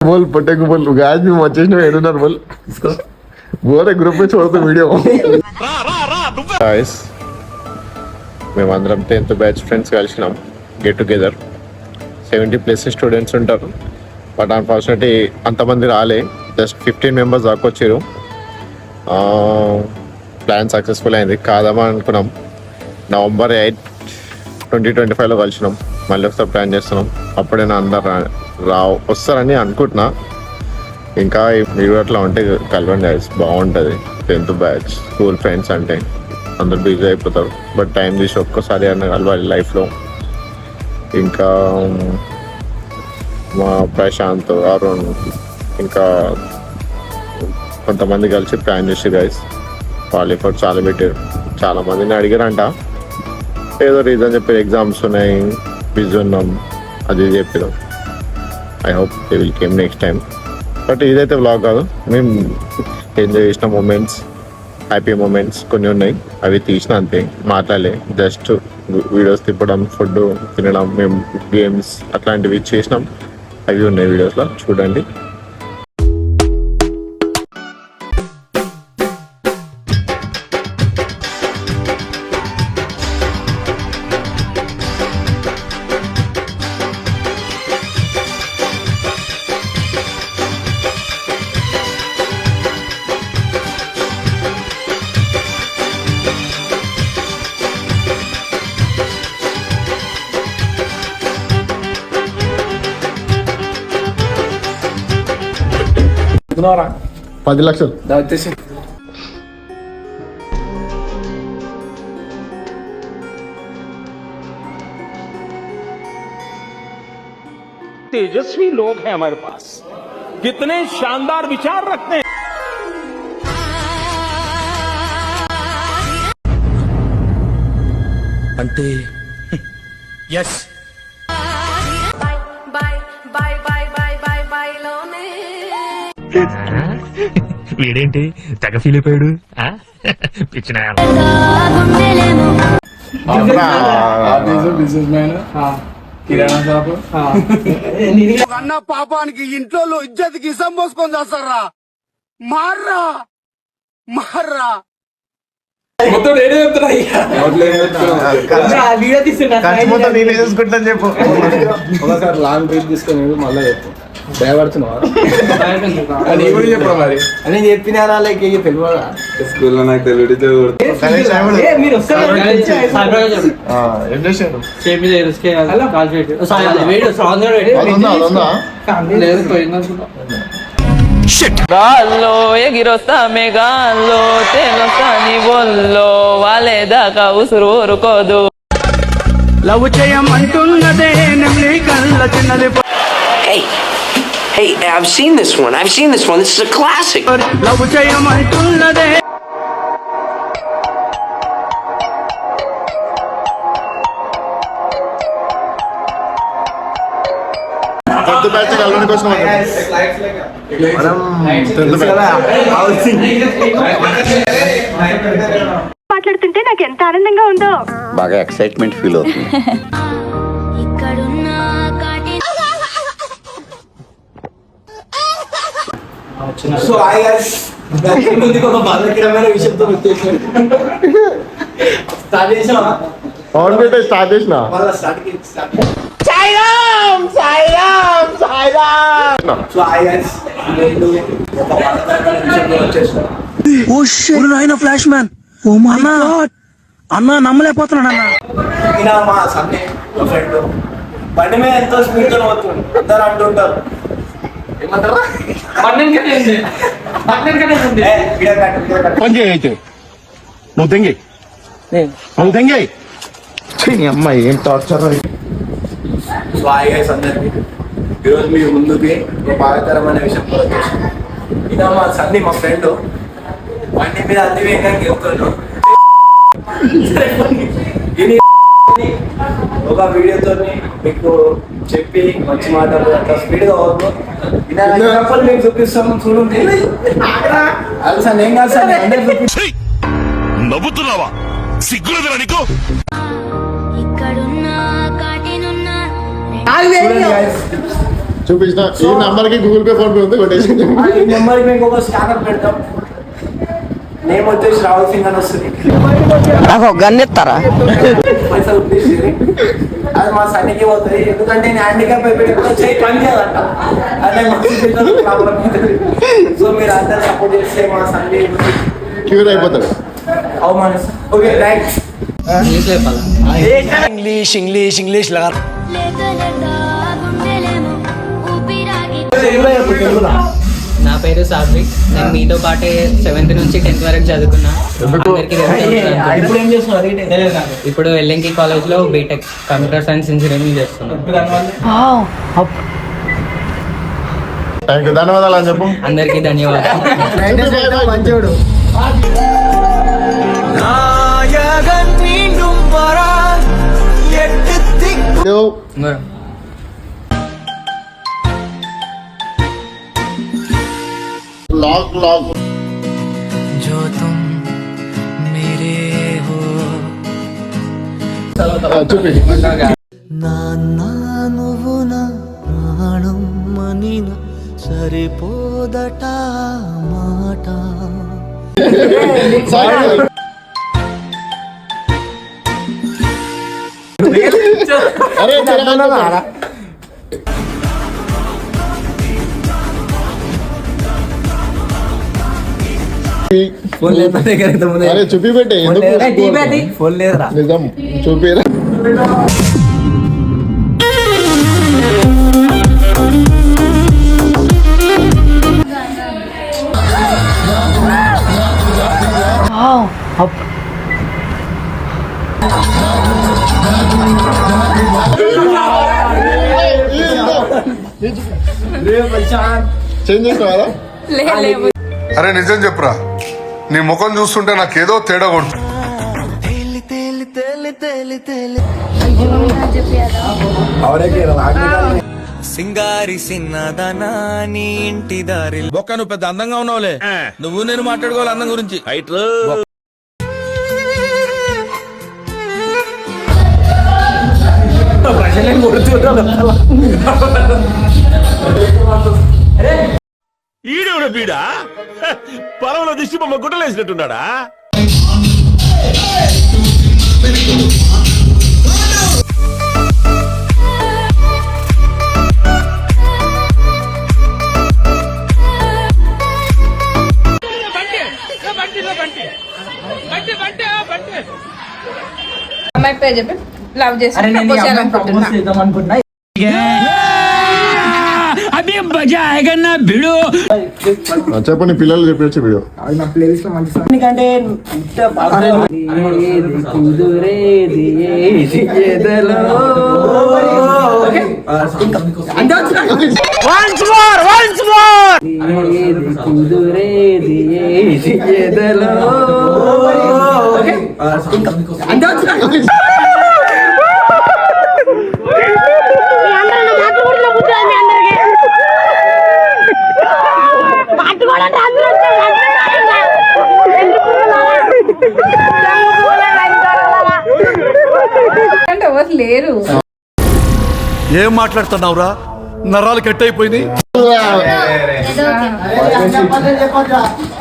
बोल पटे को बोल गाइस మేము వచ్చేసిన ఏడున్నారు बोल గోరే గ్రూప్ లో చూడొచ్చు వీడియో गाइस మేమందరం 10th బ్యాచ్ ఫ్రెండ్స్ కలిసినాం గెట్ టుగెదర్ 70+ స్టూడెంట్స్ ఉంటారు బట్ అన్ఫార్చునేట్లీ అంతమంది రాలే జస్ట్ 15 మెంబర్స్ దాకా వచ్చారు ప్లాన్ సక్సెస్ఫుల్ అయింది కాదమా అనుకున్నాం నవంబర్ 8 2025లో కలిసినాం మళ్ళీ ఒకసారి ప్లాన్ చేస్తున్నాం అప్పుడైనా అందరు వస్తారని అనుకుంటున్నా ఇంకా మీరు అట్లా ఉంటే కలవండి గైస్ బాగుంటుంది 10th బ్యాచ్ స్కూల్ ఫ్రెండ్స్ అంటే అందరు బిజీ అయిపోతారు బట్ టైం తీసి ఒక్కసారి అన్న కలవాలి లైఫ్లో ఇంకా మా ప్రశాంత్ అరుణ్ ఇంకా కొంతమంది కలిసి ప్లాన్ చేసి గైస్ వాళ్ళు ఇప్పుడు చాలా పెట్టారు చాలా మందిని అడిగారంట ఏదో రీజన్ చెప్పారు ఎగ్జామ్స్ ఉన్నాయి బిజీ ఉన్నాం అది చెప్పారు I hope they will came next time but ఇదైతే వ్లాగ్ కాదు మేము ఎంజాయ్ చేసిన మూమెంట్స్ హ్యాపీ మూమెంట్స్ కొన్ని ఉన్నాయి అవి తీసిన అంతే మాట్లాడలే జస్ట్ వీడియోస్ తిప్పడం ఫుడ్ తినడం మేము గేమ్స్ అట్లాంటివి చేసినాం అవి ఉన్నాయి వీడియోస్లో చూడండి Ignora. 10 లక్షలు Dá-te-se. तेजस्वी लोग हैं हमारे पास कितने शानदार विचार रखते हैं అంటే ఎస్ వీడేంటి తెగ ఫీల్ అయిపోయాడు పిచ్చిన బిజినెస్ మ్యాన్ కిరాణా షాప్ అన్న పాపానికి ఇంట్లో ఇజ్జతికి ఇసం పోసుకొని చేస్తారా మార్రా మార్రా మొత్తం నేనే చెప్తున్నా చెప్పు ఒకసారి లాంగ్ బ్రీత్ తీసుకొని మళ్ళీ చెప్పు భయపడుతున్నావా చెప్పరా మరి అని చెప్పినా లైక్ తెలియదా స్కూల్లో నాకు తెలియదు గాల్లో ఎగిరొస్తా మేఘాల్లో తేలొస్తా నీ ఒల్లో వాలేదాకా ఉసురు ఊరుకోదు లవ్ చేయమంటున్నదే నెమ్లి కళ్ళ చిన్నది Hey, I've seen this one. This is a classic. Love చేయమంటున్నదే బ్యాచ్ కలవడం కోసం మాట్లాడుతుంటే నాకు ఎంత ఆనందంగా ఉందో బాగా ఎక్సైట్మెంట్ ఫీల్ అవుతుంది సో ఒక బాధకరమైన విషయంతో వచ్చేసాడు స్టార్ట్ చేసావా అవును బిడ్డ స్టార్ట్ చేసిన మళ్ళీ స్టార్ట్ ఫ్లాష్ మ్యాన్ అన్న నమ్మలేకపోతున్నాడు అన్న మా సన్నే మా ఫ్రెండ్ బండి మీద ఎంతో స్పీడ్ తో పోతుంది అందరు అంటుంటారు ఏమంటారా పని చేయైతే నువ్వు తెంగి నువ్వు తెంగి అమ్మాయి ఏం టార్చర్ సో హాయ్ గైస్ అందరికి ఈరోజు మీ ముందుకి ఒక బాధాకరమైన విషయం కూడా వచ్చేసాను ఇదా మా సన్ని మా ఫ్రెండ్ బండి మీద అతి వేగంగా వెళ్తాడు ఒక వీడియోతో మీకు చెప్పి మంచి మాటలు అట్లా స్పీడ్గా అవ్వదు ఎగ్జాంపుల్ మీకు చూపిస్తాము చూడండి అది సార్ ఏం కాదు సార్ అందరూ చూపి నవ్వుతున్నావా సిగ్గులేదురా నీకు చూపించిన ఈ నంబర్ కి గూగుల్ పే ఫోన్ పే ఉంది కొట్టేసి ఈ నెంబర్కి మీకు ఒక స్కానర్ పెడతాం. నేమ్ వచ్చేసి రాహుల్ సింగ్ అని వస్తుంది. నాకు గన్నెత్తారా పైసలు ప్లీజ్ అది మా సన్నికి పోతుంది. ఎందుకంటే నేను హ్యాండిక్యాప్ అయిపోయి చేయి పని చేయాలంట. అదే మా ప్రాబ్లం. సో మీరు అందరు సపోర్ట్ చేస్తే మా సన్ని క్యూర్ అయిపోతాడు. అవమానిస్తాం. Okay right. English English English లా నా పేరు సాత్విక్. నేను మీతో పాటే 7th నుంచి 10th వరకు చదువుకున్నా. అందరికీ ఇప్పుడు ఏం చేస్తున్నారు? ఇప్పుడు ఎల్ఎన్కి కాలేజ్ లో బీటెక్ కంప్యూటర్ సైన్స్ ఇంజనీరింగ్ చేస్తున్నాను. థ్యాంక్ యూ, ధన్యవాదాలు అని చెప్పు. అందరికీ ధన్యవాదాలు. మంచోడు. లాక్ లాక్ చూపి నువ్వు నా ప్రాణం మనిన సరిపోదట మాట అరే అరే చూపి పెట్టే ఫోన్ లేదురా. నిజం చూపిరా. చేంజ్ చేసుకోవాలా? అరే నిజం చెప్పురా, నీ ముఖం చూస్తుంటే నాకేదో తేడా కొడుతుంది. సింగారి సిన్నదనా నీ ఇంటి దారి బొక్క నువ్వు పెద్ద అందంగా ఉన్నావులే. నువ్వు నేను మాట్లాడుకోవాలి అందం గురించి. ఈడెవడ బీడా పొలంలో దిష్టి బొమ్మ గుట్టలేసినట్టున్నాడా? అమ్మాయి పేరు చెప్పి లవ్ చేసి చెప్పండి, పిల్లలు చెప్పచ్చు వీడియో. ఎందుకంటే ఎవరు లేరు. ఏం మాట్లాడుతున్నావురా? నరాలు కట్ అయిపోయింది.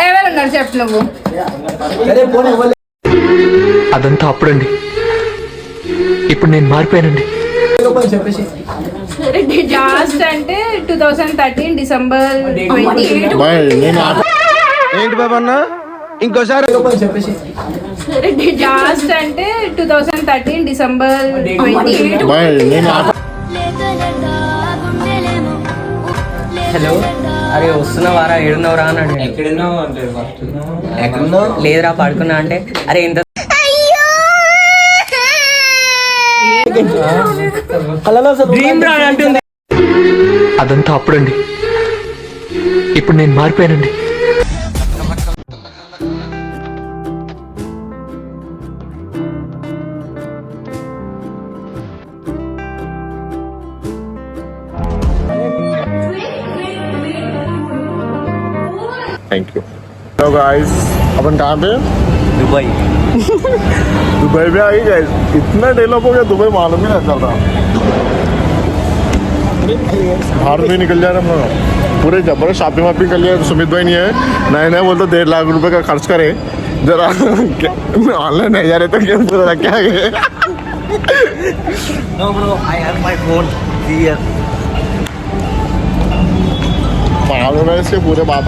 ఎవరున్నారు చెప్పు నువ్వు. అదంతా అప్పుడండి, ఇప్పుడు నేను మారిపోయానండి. లాస్ట్ అంటే 2013 డిసెంబర్ 28. ఏంటి బాబా అన్న ఇంకోసారి లాస్ట్ అంటే 2013 డిసెంబర్ 28. హలో, అరే వస్తున్నావారా? ఏడున్నావురా అన్నాడు. ఎక్కడున్నావు? లేదురా పడుకున్నా అంటే, అరే ఎంత అదంతా అప్పుడండి, ఇప్పుడు నేను మారిపోయానండి. Thank you. हेलो गाइस, अपन कहाँ पे? दुबई. दुबई में आ गए गाइस. इतना डेवलप हो गया दुबई, मालूम ही नहीं चल रहा. बाहर भी निकल जा रहे हम लोग पूरे जबरदस्त शॉपिंग वॉपिंग कर लिया। सुमित भाई नहीं है, नए नए बोलते 1.5 लाख रुपए का खर्च करे जरा ऑनलाइन नहीं जा रहे तो क्या पूरा क्या है। No bro, I have my phone here. पागल हो रहे इसके पूरे बात